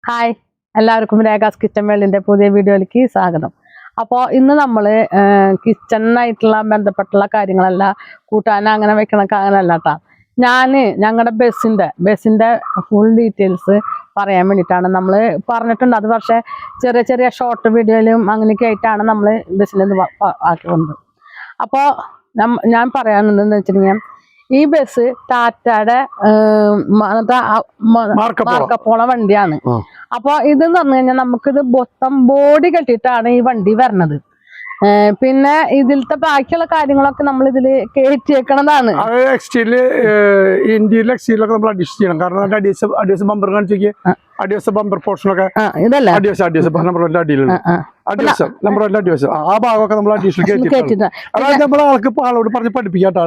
Hi എല്ലാവർക്കും രേഖാസ് kitchen വേൾഡിൻ്റെ പുതിയ വീഡിയോയിലേക്ക് സ്വാഗതം. അപ്പോൾ ഇന്ന് നമ്മൾ കിച്ചണായിട്ടുള്ള ബന്ധപ്പെട്ടുള്ള കാര്യങ്ങളല്ല കൂട്ടാൻ അങ്ങനെ വെക്കണ അങ്ങനെയല്ല കേട്ടോ. ഞങ്ങളുടെ ബസ്സിൻ്റെ ഫുൾ ഡീറ്റെയിൽസ് പറയാൻ വേണ്ടിയിട്ടാണ് നമ്മൾ പറഞ്ഞിട്ടുണ്ട്. അത് പക്ഷേ ചെറിയ ചെറിയ ഷോർട്ട് വീഡിയോയിലും അങ്ങനെയൊക്കെ ആയിട്ടാണ് നമ്മൾ ബസ്സിൻ്റെ ആക്കിക്കൊണ്ടത്. അപ്പോൾ ഞാൻ പറയാനുണ്ടെന്ന് വെച്ചിട്ടുണ്ടെങ്കിൽ ഈ ബസ് ടാറ്റയുടെ മാർക്കപ്പോള വണ്ടിയാണ്. അപ്പൊ ഇതെന്ന് പറഞ്ഞു കഴിഞ്ഞാൽ നമുക്കിത് മൊത്തം ബോഡി കെട്ടിയിട്ടാണ് ഈ വണ്ടി വരണത്. പിന്നെ ഇതിലത്തെ ബാക്കിയുള്ള കാര്യങ്ങളൊക്കെ നമ്മൾ ഇതില് കയറ്റിയേക്കണതാണ്. ഇന്ത്യയിലെ എക്സ്റ്റീരിയലൊക്കെ നമ്മൾ അഡ്ജസ്റ്റ് ചെയ്യണം. കാരണം അഡ്ജസ്റ്റ് ബമ്പർ കാണിച്ചു അഡ്ജസ്റ്റ് ബമ്പർ പോർഷനൊക്കെ ഇതല്ല നമ്പർ അടിയിലുണ്ട്. ആ ഭാഗമൊക്കെ നമ്മൾ അഡീഷണൽ കേട്ടിട്ടുണ്ട്. അതായത് നമ്മൾ ആൾക്ക് ആളോട് പറഞ്ഞ് പഠിപ്പിക്കാട്ടോ.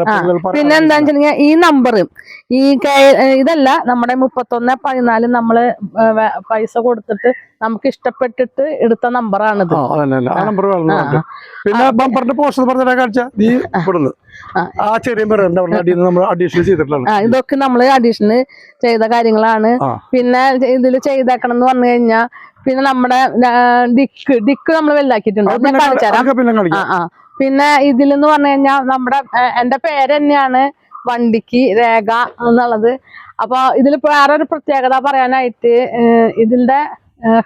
പിന്നെ എന്താ വെച്ചിട്ടുണ്ടെങ്കിൽ ഈ നമ്പർ ഇതല്ല നമ്മുടെ 3114 നമ്മള് പൈസ കൊടുത്തിട്ട് നമുക്ക് ഇഷ്ടപ്പെട്ടിട്ട് എടുത്ത നമ്പറാണിത്. പിന്നെ ബമ്പറിന്റെ പോർഷൻ പറഞ്ഞ കാണിച്ച നീ ആ ചെറിയ നമ്മൾ അഡീഷണൽ ചെയ്തിട്ടുള്ള ഇതൊക്കെ നമ്മള് അഡീഷണൽ ചെയ്ത കാര്യങ്ങളാണ്. പിന്നെ ഇതില് ചെയ്തേക്കണം എന്ന് പറഞ്ഞു കഴിഞ്ഞാൽ പിന്നെ നമ്മുടെ ഡിക്ക് നമ്മൾ വലുതാക്കിയിട്ടുണ്ട്. ഞാൻ കാണിച്ചുതരാം. പിന്നെ ഇതിലെന്ന് പറഞ്ഞു കഴിഞ്ഞാൽ നമ്മുടെ എന്റെ പേര് തന്നെയാണ് വണ്ടിക്ക് രേഖ എന്നുള്ളത്. അപ്പൊ ഇതിൽ വേറൊരു പ്രത്യേകത പറയാനായിട്ട് ഇതിന്റെ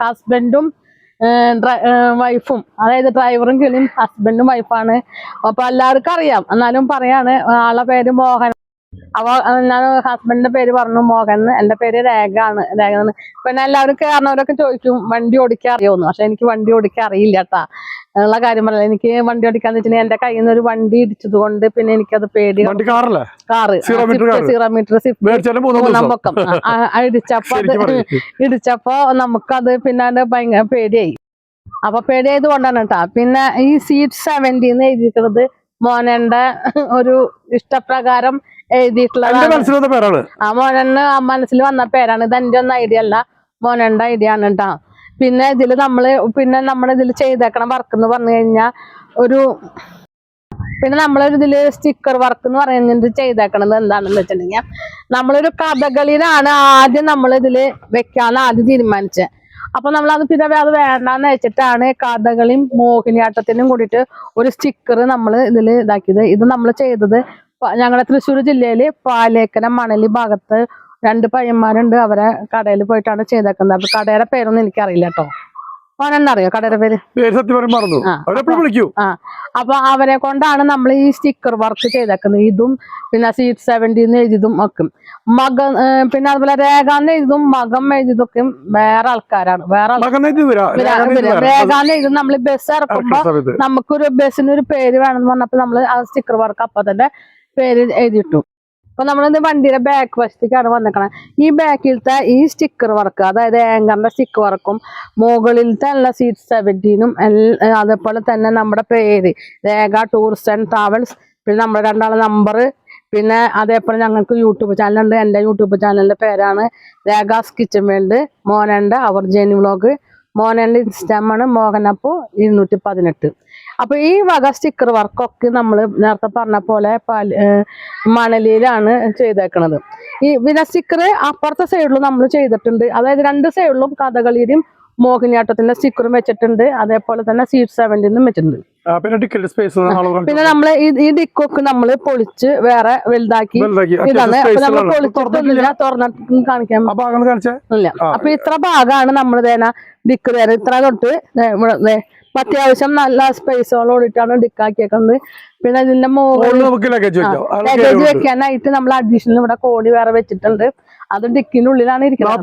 ഹസ്ബൻഡും വൈഫും, അതായത് ഡ്രൈവറും കിളിയും ഹസ്ബൻഡും വൈഫാണ്. അപ്പൊ എല്ലാവർക്കും അറിയാം, എന്നാലും പറയാണ്. ആളെ പേര് മോഹൻ. അപ്പൊ ഞാൻ ഹസ്ബൻഡിന്റെ പേര് പറഞ്ഞു മോഹൻ. എന്റെ പേര് രേഖ ആണ്. പിന്നെ എല്ലാവരും കയറുന്നവരൊക്കെ ചോദിക്കും വണ്ടി ഓടിക്കാൻ അറിയോന്ന്. പക്ഷെ എനിക്ക് വണ്ടി ഓടിക്കാൻ അറിയില്ല കേട്ടാ. ഉള്ള കാര്യം പറയാം. എനിക്ക് വണ്ടി ഓടിക്കാന്ന് വെച്ചിട്ടുണ്ടെങ്കിൽ എന്റെ കയ്യിൽ നിന്ന് ഒരു വണ്ടി ഇടിച്ചത് കൊണ്ട് പിന്നെ എനിക്കത് പേടി. കാറ് 0 മീറ്റർ ഇടിച്ചപ്പോ നമുക്കത് പിന്നെ അത് ഭയങ്കര പേടിയായി. അപ്പൊ പേടിയായത് കൊണ്ടാണ് കേട്ടാ. പിന്നെ ഈ സീറ്റ് 70 എഴുതിയിട്ടുള്ളത് മോനന്റെ ഒരു ഇഷ്ടപ്രകാരം എഴുതിയിട്ടുള്ളതാണ്. ആ മോനന് മനസ്സിൽ വന്ന പേരാണ്. ഇത് എന്റെ ഒന്നും ഐഡിയ അല്ല, മോനന്റെ ഐഡിയ ആണ് കേട്ടാ. പിന്നെ ഇതില് നമ്മളിതിൽ ചെയ്തേക്കണ വർക്ക് എന്ന് പറഞ്ഞു കഴിഞ്ഞാൽ പിന്നെ നമ്മളൊരിതില് സ്റ്റിക്കർ വർക്ക് എന്ന് പറയുന്നത് ചെയ്തേക്കണത് എന്താണെന്ന് വെച്ചിട്ടുണ്ടെങ്കിൽ നമ്മളൊരു കഥകളിയിലാണ് ആദ്യം നമ്മളിതില് വെക്കാന്ന് ആദ്യം തീരുമാനിച്ചത്. അപ്പൊ നമ്മളത് പിന്നെ അത് വേണ്ടാന്ന് വെച്ചിട്ടാണ് കഥകളിയും മോഹിനിയാട്ടത്തിനും കൂടിയിട്ട് ഒരു സ്റ്റിക്കർ നമ്മൾ ഇതില് ഇതാക്കിയത്. ഇത് നമ്മൾ ചെയ്തത് ഞങ്ങളുടെ തൃശ്ശൂർ ജില്ലയില് പാലേക്കര മണലി ഭാഗത്ത് 2 പയ്യന്മാരുണ്ട്. അവരെ കടയിൽ പോയിട്ടാണ് ചെയ്തേക്കുന്നത്. അപ്പൊ കടയുടെ പേരൊന്നും എനിക്കറിയില്ല കേട്ടോ. മോനെന്നറിയോ കടയുടെ പേര്? അപ്പൊ അവരെ കൊണ്ടാണ് നമ്മൾ ഈ സ്റ്റിക്കർ വർക്ക് ചെയ്തേക്കുന്നത്. ഇതും പിന്നെ സീറ്റ് 70 എഴുതിയതും ഒക്കെ പിന്നെ അതുപോലെ രേഖാന്ന് എഴുതും മകം എഴുതിയതൊക്കെ വേറെ ആൾക്കാരാണ്. രേഖാന്ന് എഴുതും. നമ്മൾ ബസ് ഇറക്കുമ്പോ നമുക്കൊരു ബസ്സിനൊരു പേര് വേണമെന്ന് പറഞ്ഞപ്പോ നമ്മള് ആ സ്റ്റിക്കർ വർക്ക് അപ്പൊ തന്നെ പേര് എഴുതിയിട്ടു. അപ്പൊ നമ്മളിത് വണ്ടിയുടെ ബാക്ക് വശത്തേക്കാണ് വന്നിക്കണം. ഈ ബാക്കിലത്തെ ഈ സ്റ്റിക്കർ വർക്ക്, അതായത് ആങ്കറിന്റെ സ്റ്റിക്കർ വർക്കും മുകളിലത്തെ എല്ലാ സീറ്റ് 70 അതേപോലെ തന്നെ നമ്മുടെ പേര് രേഖ ടൂറിസ്റ്റ് ആൻഡ് ട്രാവൽസ്, പിന്നെ നമ്മുടെ 2 നമ്പർ, പിന്നെ അതേപോലെ ഞങ്ങൾക്ക് യൂട്യൂബ് ചാനലുണ്ട്. എൻ്റെ യൂട്യൂബ് ചാനലിന്റെ പേരാണ് രേഖാസ് കിച്ചൺ വേൾഡ്. മോനന്റെ അവർ ജേണി വ്ലോഗ്. മോനന്റെ ഇൻസ്റ്റാമാണ് മോഹനപ്പോ 218. അപ്പൊ ഈ വക സ്റ്റിക്കർ വർക്കൊക്കെ നമ്മൾ നേരത്തെ പറഞ്ഞ പോലെ മണലിയിലാണ് ചെയ്തേക്കണത്. ഈ പിന്നെ സ്റ്റിക്കർ അപ്പുറത്തെ സൈഡിലും നമ്മൾ ചെയ്തിട്ടുണ്ട്. അതായത് 2 സൈഡിലും കഥകളിയുടെയും മോഹിനിയാട്ടത്തിന്റെ സ്റ്റിക്കറും വെച്ചിട്ടുണ്ട്. അതേപോലെ തന്നെ സീറ്റ് 70 വെച്ചിട്ടുണ്ട്. പിന്നെ നമ്മള് ഈ ഡിക്കൊക്കെ നമ്മള് പൊളിച്ച് വേറെ വലുതാക്കി ഇതാണ്. അപ്പൊ നമ്മൾ പൊളിച്ചിട്ടൊന്നുമില്ല, തുറന്നിട്ട് കാണിക്കാൻ ഇല്ല. അപ്പൊ ഇത്ര ഭാഗമാണ് നമ്മൾ ഡിക്ക് തരാം. ഇത്ര തൊട്ട് അത്യാവശ്യം നല്ല സ്പേസോടുകൂടിയിട്ടാണ് ഡിക്കാക്കിയേക്കുന്നത്. പിന്നെ ഇതിന്റെ ലഗേജ് വെക്കാനായിട്ട് നമ്മൾ അഡീഷണൽ ഇവിടെ കോടി വേറെ വെച്ചിട്ടുണ്ട്. അത് ഡിക്കിനുള്ളിലാണ് ഇരിക്കുന്നത്.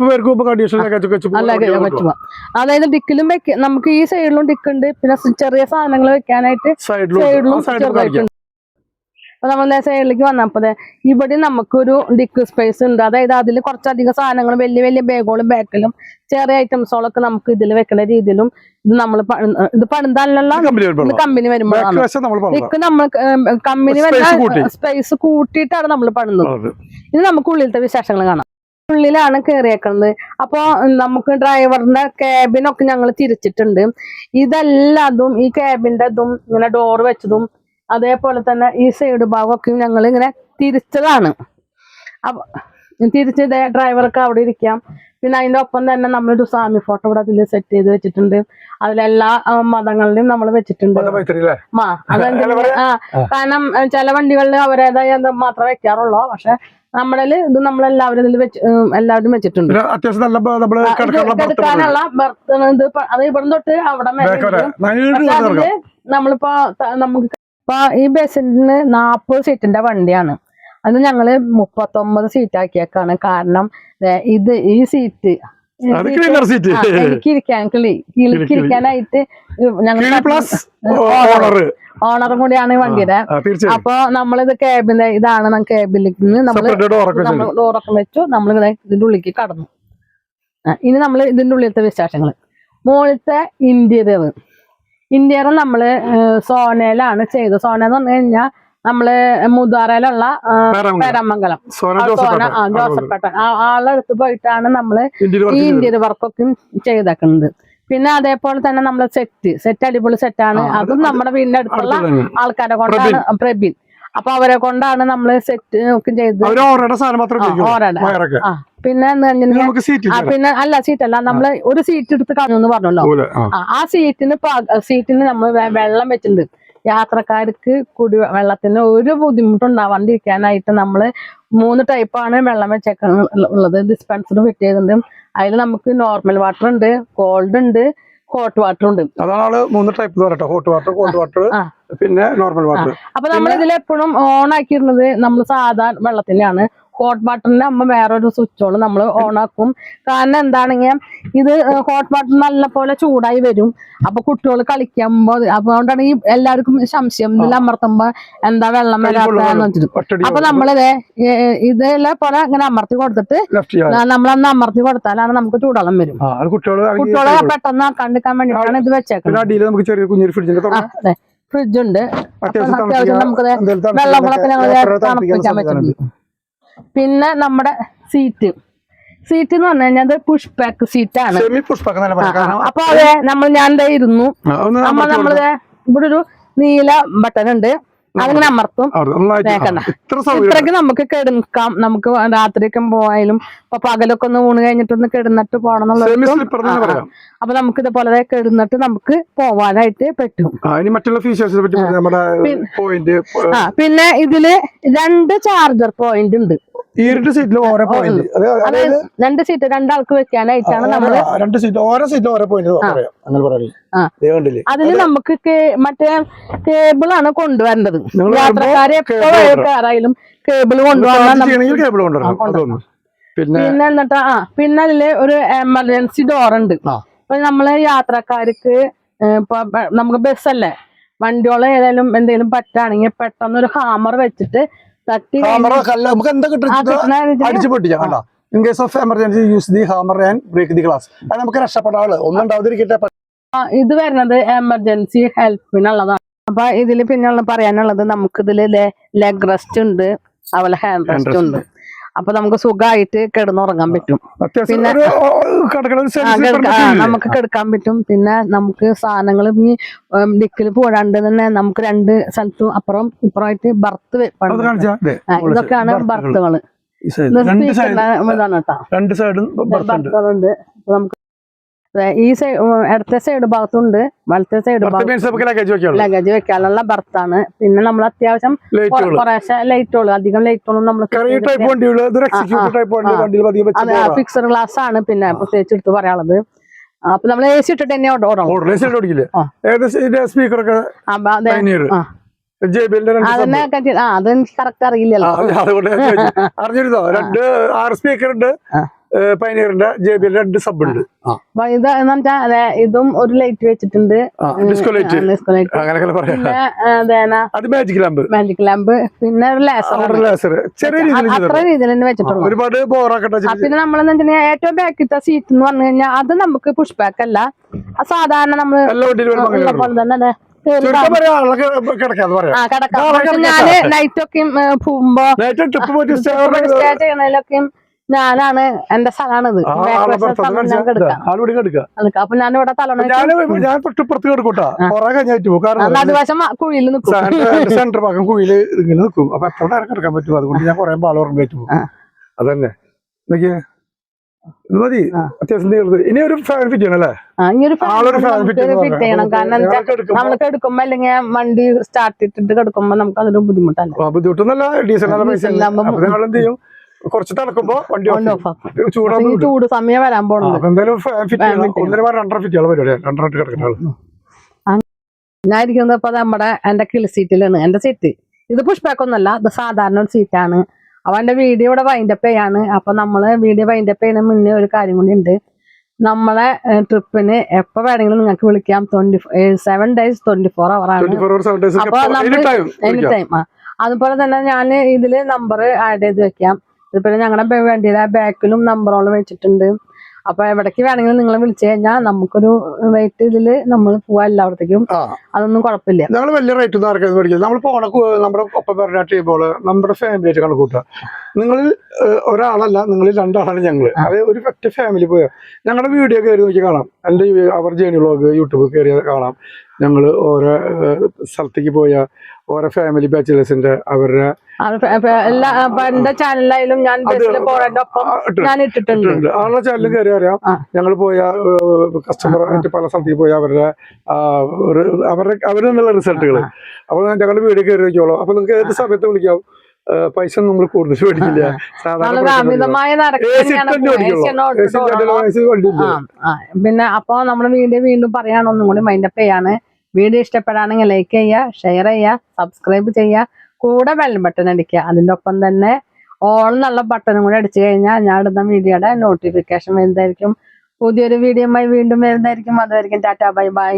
അതായത് ഡിക്കിലും നമുക്ക് ഈ സൈഡിലും ഡിക്കുണ്ട്. പിന്നെ ചെറിയ സാധനങ്ങൾ വെക്കാനായിട്ട് സൈഡിലും ചെറുതായിട്ടുണ്ട്. അപ്പൊ നമ്മൾ സൈഡിലേക്ക് വന്നപ്പോ ഇവിടെ നമുക്കൊരു ഡിക്ക് സ്പേസ് ഉണ്ട്. അതായത് അതിൽ കുറച്ചധികം സാധനങ്ങൾ വലിയ വലിയ ബാഗുകളും ബാക്കിലും ചെറിയ ഐറ്റംസുകളൊക്കെ നമുക്ക് ഇതിൽ വെക്കുന്ന രീതിയിലും ഇത് നമ്മൾ ഇത് പണിതല്ല കമ്പനി വരുമ്പോഴാണ്. ഡിക്ക് നമ്മൾ കമ്പനി വരുന്ന സ്പേസ് കൂട്ടിയിട്ടാണ് നമ്മൾ പണിതുന്നത്. ഇത് നമുക്ക് ഉള്ളിലത്തെ വിശേഷങ്ങൾ കാണാം. ഉള്ളിലാണ് കയറിയേക്കുന്നത്. അപ്പൊ നമുക്ക് ഡ്രൈവറിന്റെ ക്യാബിനൊക്കെ ഞങ്ങൾ തിരിച്ചിട്ടുണ്ട്. ഇതെല്ലാതും ഈ ക്യാബിന്റെ ഇതും ഇങ്ങനെ ഡോർ വെച്ചതും അതേപോലെ തന്നെ ഈ സൈഡ് ഭാഗമൊക്കെ ഞങ്ങൾ ഇങ്ങനെ തിരിച്ചതാണ്. തിരിച്ച് ഡ്രൈവർക്ക് അവിടെ ഇരിക്കാം. പിന്നെ അതിന്റെ ഒപ്പം തന്നെ നമ്മളൊരു സ്വാമി ഫോട്ടോ ഇവിടെ അതിൽ സെറ്റ് ചെയ്ത് വെച്ചിട്ടുണ്ട്. അതിലെല്ലാ മതങ്ങളിലും നമ്മൾ വെച്ചിട്ടുണ്ട്. കാരണം ചില വണ്ടികളിൽ അവരേതായ മാത്രമേ വെക്കാറുള്ളൂ. പക്ഷെ നമ്മുടെ ഇത് നമ്മളെല്ലാവരും ഇതിൽ എല്ലാവരും വെച്ചിട്ടുണ്ട്. എടുക്കാനുള്ള ബർത്ത് അത് ഇവിടെ തൊട്ട് അവിടെ അതില് നമ്മളിപ്പോ നമുക്ക് ഇപ്പൊ ഈ ബസ്സിന് 40 സീറ്റിന്റെ വണ്ടിയാണ്. അത് ഞങ്ങള് 39 സീറ്റ് ആക്കിയേക്കാണ്. കാരണം ഈ സീറ്റ് എനിക്ക് ഇരിക്കാനായിട്ട് ഞങ്ങൾ ഓണറും കൂടിയാണ് വണ്ടിയുടെ. അപ്പൊ നമ്മളിത് കേബിന്റെ ഇതാണ് കേബിലേക്ക് നമ്മള് ഡോറൊക്കെ വെച്ചു. നമ്മൾ ഇതിന്റെ ഉള്ളിലേക്ക് കടന്നു. ഇനി നമ്മൾ ഇതിന്റെ ഉള്ളിലത്തെ വിശേഷങ്ങള്. മുകളിലത്തെ ഇന്റീരിയർ നമ്മള് സോനയിലാണ് ചെയ്തത്. സോന എന്ന് പറഞ്ഞു കഴിഞ്ഞാൽ നമ്മള് മുതാറയിലുള്ള പേരമംഗലം ജോസഫേട്ടൻ ആളെടുത്ത് പോയിട്ടാണ് നമ്മള് ഈ ഇന്റീരിയർ വർക്കൊക്കെ ചെയ്തേക്കുന്നത്. പിന്നെ അതേപോലെ തന്നെ നമ്മളെ സെറ്റ് അടിപൊളി സെറ്റാണ്. അതും നമ്മുടെ വീടിന്റെ അടുത്തുള്ള ആൾക്കാരെ കൊണ്ടാണ്, പ്രബീൻ. അപ്പൊ അവരെ കൊണ്ടാണ് നമ്മള് സെറ്റ് ഒക്കെ ചെയ്തത്. പിന്നെ പിന്നെ അല്ല സീറ്റല്ല, നമ്മള് ഒരു സീറ്റ് എടുത്ത് കാണുമെന്ന് പറഞ്ഞല്ലോ. ആ സീറ്റിന് നമ്മൾ വെള്ളം വെച്ചിട്ടുണ്ട്. യാത്രക്കാർക്ക് വെള്ളത്തിന് ഒരു ബുദ്ധിമുട്ടുണ്ടാവാണ്ടിരിക്കാനായിട്ട് നമ്മള് 3 ടൈപ്പാണ് വെള്ളം വെച്ചേക്കുള്ളത്. ഡിസ്പെൻസർ ഫിറ്റ് ചെയ്തിട്ടുണ്ട്. അതിൽ നമുക്ക് നോർമൽ വാട്ടർ ഉണ്ട്, കോൾഡ് ഉണ്ട്, ഹോട്ട് വാട്ടർ ഉണ്ട്. അതാണ് 3 type. Hot water, called water, പിന്നെ നോർമൽ വാട്ടർ. അപ്പൊ നമ്മൾ ഇതിൽ എപ്പോഴും ഓൺ ആക്കിയിരുന്നത് നമ്മൾ സാധാരണ വെള്ളത്തിന്റെയാണ്. ഹോട്ട് വാട്ടറിന്റെ അമ്മ വേറൊരു സ്വിച്ചോള് നമ്മൾ ഓൺ ആക്കും. കാരണം എന്താണെങ്കിൽ ഇത് ഹോട്ട് വാട്ടർ നല്ല പോലെ ചൂടായി വരും. അപ്പൊ കുട്ടികൾ കളിക്കുമ്പോ അതുകൊണ്ടാണ് ഈ എല്ലാവർക്കും സംശയം ഇതിൽ അമർത്തുമ്പോ എന്താ വെള്ളം വരാത്തന്ന് വെച്ചിട്ട്. അപ്പൊ നമ്മളിത് ഇതേ പോലെ ഇങ്ങനെ അമർത്തി കൊടുത്തിട്ട് നമ്മളന്ന് അമർത്തി കൊടുത്താലാണ് നമുക്ക് ചൂടുവെള്ളം വരും. കുട്ടികളെ പെട്ടെന്ന് കണ്ടിക്കാൻ വേണ്ടിയിട്ടാണ് ഇത് വെച്ചേക്കുന്നത്. ഫ്രിഡ്ജുണ്ട്. അത്യാവശ്യം നമുക്ക് വെള്ളങ്ങളൊക്കെ ഞങ്ങൾ തണുപ്പിക്കാൻ പറ്റുന്നുണ്ട്. പിന്നെ നമ്മുടെ സീറ്റ് എന്ന് പറഞ്ഞു കഴിഞ്ഞാൽ പുഷ് ബാക്ക് സീറ്റാണ്. അപ്പൊ അതെ ഞാൻ ഇരുന്നു. നമ്മളിത് ഇവിടെ ഒരു നീല ബട്ടൺ ഉണ്ട്. അതിങ്ങനെ അമർത്തും. ഇത്രയ്ക്ക് നമുക്ക് കിടക്കാം. നമുക്ക് രാത്രിയൊക്കെ പോയാലും ഇപ്പൊ പകലൊക്കെ ഒന്ന് ഊണ് കഴിഞ്ഞിട്ടൊന്ന് കിടന്നിട്ട് പോകണം എന്നുള്ളത്. അപ്പൊ നമുക്ക് ഇതുപോലെ കിടന്നിട്ട് നമുക്ക് പോവാനായിട്ട് പറ്റും. പിന്നെ ഇതില് 2 ചാർജർ പോയിന്റ് ഉണ്ട്. രണ്ട് സീറ്റ് 2 ആൾക്ക് വെക്കാനായിട്ടാണ് നമ്മള് 2 സീറ്റ് ഓരോ സീറ്റിലും ഓരോ പോയിന്റ്. അതിന് നമുക്ക് മറ്റേ കേബിളാണ് കൊണ്ടുവരേണ്ടത്. യാത്രക്കാരെ എപ്പോഴും കേബിൾ കൊണ്ടുവരണം. പിന്നെ എന്നിട്ട് പിന്നെ അതില് ഒരു എമർജൻസി ഡോർ ഉണ്ട്. ഇപ്പൊ നമ്മള് യാത്രക്കാർക്ക് ഇപ്പൊ നമുക്ക് ബസ്സല്ലേ, വണ്ടിയോളം ഏതായാലും എന്തെങ്കിലും പറ്റാണെങ്കിൽ പെട്ടെന്ന് ഒരു ഹാമർ വെച്ചിട്ട് തട്ടി നമുക്ക് എന്താ അടിച്ചു പൊട്ടിക്കാം. In case of emergency use the hammer and break the glass. അത് നമുക്ക് രക്ഷപ്പെടാള് ഒന്നും ഉണ്ടാവാതിരിക്കട്ടെ. ഇത് വരുന്നത് എമർജൻസി ഹെൽപ്പിനുള്ളതാണ്. അപ്പൊ ഇതില് പിന്നെ പറയാനുള്ളത് നമുക്ക് ഇതില് ലെഗ് റെസ്റ്റ് ഉണ്ട്, അതുപോലെ ഹാൻഡ് റെസ്റ്റ് ഉണ്ട്. അപ്പൊ നമുക്ക് സുഖമായിട്ട് കിടന്നുറങ്ങാൻ പറ്റും. പിന്നെ നമുക്ക് കിടക്കാൻ പറ്റും. പിന്നെ നമുക്ക് സാധനങ്ങൾ ഈ ഡിക്കിൽ പോരാണ്ട് തന്നെ നമുക്ക് 2 സ്ഥലത്തും അപ്പുറം ഇപ്പുറമായിട്ട് ബർത്ത് ഇതൊക്കെയാണ് ബർത്തുകള്. ഇതാണ് കേട്ടോ, ബർത്തുകളുണ്ട്. നമുക്ക് ഈ ഇടത്തെ സൈഡ് ഭാഗത്തുണ്ട്, വലത്തെ സൈഡ് ലഗേജ് വെക്കാനുള്ള ബർത്താണ്. പിന്നെ നമ്മൾ അത്യാവശ്യം കുറേശ്ശെ ലൈറ്റുകൾ, അധികം ലൈറ്റുകളും നമ്മൾ ഫിക്സഡ് ഗ്ലാസ് ആണ്. പിന്നെ പ്രത്യേകിച്ച് എടുത്ത് പറയാനുള്ളത്, അപ്പൊ നമ്മൾ AC ഇട്ടിട്ട് തന്നെ ഓടണം. അതെനിക്ക് കറക്റ്റ് അറിയില്ലല്ലോ. അറിഞ്ഞിരുന്നോ? 2 6 സ്പീക്കർ ഉണ്ട്. പൈനിയറിന്റെ JBL 2 സബ് ഉണ്ട്. ഇതും ഒരു ലൈറ്റ് വെച്ചിട്ടുണ്ട്, മാജിക് ലാമ്പ്, പിന്നെ ഒരു ലേസർ. അത്ര രീതിയിൽ തന്നെ വെച്ചിട്ടുള്ളൂ. ഒരുപാട് ബോറാക്കട്ടെ. പിന്നെ നമ്മളെന്ന് വെച്ചിട്ടുണ്ടെങ്കിൽ ഏറ്റവും ബാക്കിലത്തെ സീറ്റ് എന്ന് പറഞ്ഞു കഴിഞ്ഞാൽ അത് നമുക്ക് പുഷ് ബാക്ക് അല്ല, സാധാരണ നമ്മള് പോലെ തന്നെ ഞാന് നൈറ്റൊക്കെ പോകുമ്പോ സ്റ്റേ ചെയ്യണതിലൊക്കെ ഞാനാണ്, എന്റെ സ്ഥലമാണിത്. അപ്പൊ ഞാനിവിടെ നടുവശം കുഴിയിൽ നിൽക്കും. സെന്റർ ഭാഗം കുഴിയിൽ ഇങ്ങനെ നിൽക്കും. അപ്പൊ എത്ര നേരം കിടക്കാൻ പറ്റും. അതുകൊണ്ട് ഞാൻ കുറെ ആൾ ഉറങ്ങി പോകും. അതന്നെ നോക്കിയേ ഇത് മതി അത്യാവശ്യം നീളത്തിൽ. ഇനി ഒരു ഫാൻ ഫിറ്റ് ചെയ്യണം അല്ലേ? ആളൊരു ഫാൻ ഫിറ്റ് ഫിറ്റ് ചെയ്യണം. കാരണം നമ്മൾക്ക് എടുക്കുമ്പോ അല്ലെങ്കിൽ വണ്ടി സ്റ്റാർട്ട് ഇട്ടിട്ട് കിടക്കുമ്പോ നമുക്ക് അതൊരു ബുദ്ധിമുട്ടല്ല. ബുദ്ധിമുട്ടൊന്നല്ല, ഡീസൽ നല്ല പൈസ. നിങ്ങൾ എന്ത് ചെയ്യും, കുറച്ച് തണുക്കുമ്പോ വണ്ടി ചൂട് സമയം വരാൻ പോകുന്നത്. എന്തായാലും ഫാൻ ഫിറ്റ് ചെയ്യണം. 1.5 ഫിറ്റ് ചെയ്യാനുള്ള പരിപാടിയാണ്. 2 കിടക്കുന്ന ഞാൻ ഇരിക്കുന്നത് ഇപ്പൊ എന്റെ കിളി സീറ്റിലാണ്. എന്റെ സീറ്റ് ഇത് പുഷ് ബാക്ക് ഒന്നല്ല, ഇത് സാധാരണ ഒരു സീറ്റാണ്. അപ്പൊ എന്റെ വീഡിയോ ഇവിടെ വൈൻഡപ്പ് ചെയ്യാണ്. അപ്പൊ നമ്മള് വീഡിയോ വൈൻഡപ്പ് ചെയ്യുന്ന മുന്നേ ഒരു കാര്യം കൂടി ഉണ്ട്. നമ്മളെ ട്രിപ്പിന് എപ്പോ വേണമെങ്കിലും നിങ്ങൾക്ക് വിളിക്കാം. 7 days 24 hour ആണ്. അപ്പൊ എനി ടൈം. അതുപോലെ തന്നെ ഞാൻ ഇതില് നമ്പർ ആഡ് ചെയ്ത് വെക്കാം. അതുപോലെ ഞങ്ങളുടെ വണ്ടിയുടെ ബാക്കിലും നമ്പറുകൾ വെച്ചിട്ടുണ്ട്. അപ്പൊ എവിടേക്ക് വേണമെങ്കിലും നിങ്ങളെ വിളിച്ചു കഴിഞ്ഞാൽ നമുക്കൊരു റേറ്റ് ഇതില് നമ്മൾ പോവാ എല്ലായിടത്തേക്കും. അതൊന്നും കുഴപ്പമില്ല. ഞങ്ങൾ വലിയ റേറ്റ് ഒന്നും ആർക്കും മേടിക്കില്ല. നമ്മൾ പോണ നമ്മുടെ ഒപ്പം പറഞ്ഞ ടീമുകൾ നമ്മുടെ ഫാമിലി ആയിട്ട് കണക്കൂട്ടുക. നിങ്ങളിൽ ഒരാളല്ല, നിങ്ങളിൽ 2 ആളാണ് ഞങ്ങൾ. അത് ഒരു ഒറ്റ ഫാമിലി പോയാൽ ഞങ്ങളുടെ വീഡിയോ കയറി നോക്കി കാണാം. എൻ്റെ അവർ ജേണി വ്ളോഗ് യൂട്യൂബ് കയറി കാണാം. ഞങ്ങൾ ഓരോ സ്ഥലത്തേക്ക് പോയ ഓരോ ഫാമിലി ബാച്ചിലേഴ്സിന്റെ അവരുടെ എന്റെ ചാനലിലായാലും ഞാൻ ഞാൻ ഇട്ടിട്ടുണ്ട്. ആളുടെ ചാനലിൽ കയറി അറിയാം. ഞങ്ങൾ പോയ കസ്റ്റമർ പല സ്ഥലത്തേക്ക് പോയ അവരിൽ നിന്നുള്ള റിസൾട്ടുകൾ. അപ്പൊ ഞങ്ങളുടെ വീഡിയോ കയറി നോക്കിയോളൂ. അപ്പൊ നിങ്ങൾക്ക് ഏത് സമയത്ത് വിളിക്കാം. പൈസ നമ്മൾ കൂടുതൽ മേടിക്കില്ല. പിന്നെ അപ്പൊ നമ്മുടെ വീഡിയോ വീണ്ടും പറയാനൊന്നും കൂടി മൈൻഡപ്പ് ചെയ്യാണ്. വീഡിയോ ഇഷ്ടപ്പെടാണെങ്കിൽ ലൈക്ക് ചെയ്യുക, ഷെയർ ചെയ്യുക, സബ്സ്ക്രൈബ് ചെയ്യുക, കൂടെ ബെൽ ബട്ടൺ അടിക്കുക. അതിന്റെ ഒപ്പം തന്നെ ഓൾ എന്നുള്ള ബട്ടണും കൂടെ അടിച്ചു കഴിഞ്ഞാൽ ഞാൻ ഇടുന്ന വീഡിയോയുടെ നോട്ടിഫിക്കേഷൻ വരുന്നതായിരിക്കും. പുതിയൊരു വീഡിയോയുമായി വീണ്ടും വരുന്നതായിരിക്കും. അതുവരെയും ടാറ്റാ ബൈ ബൈ.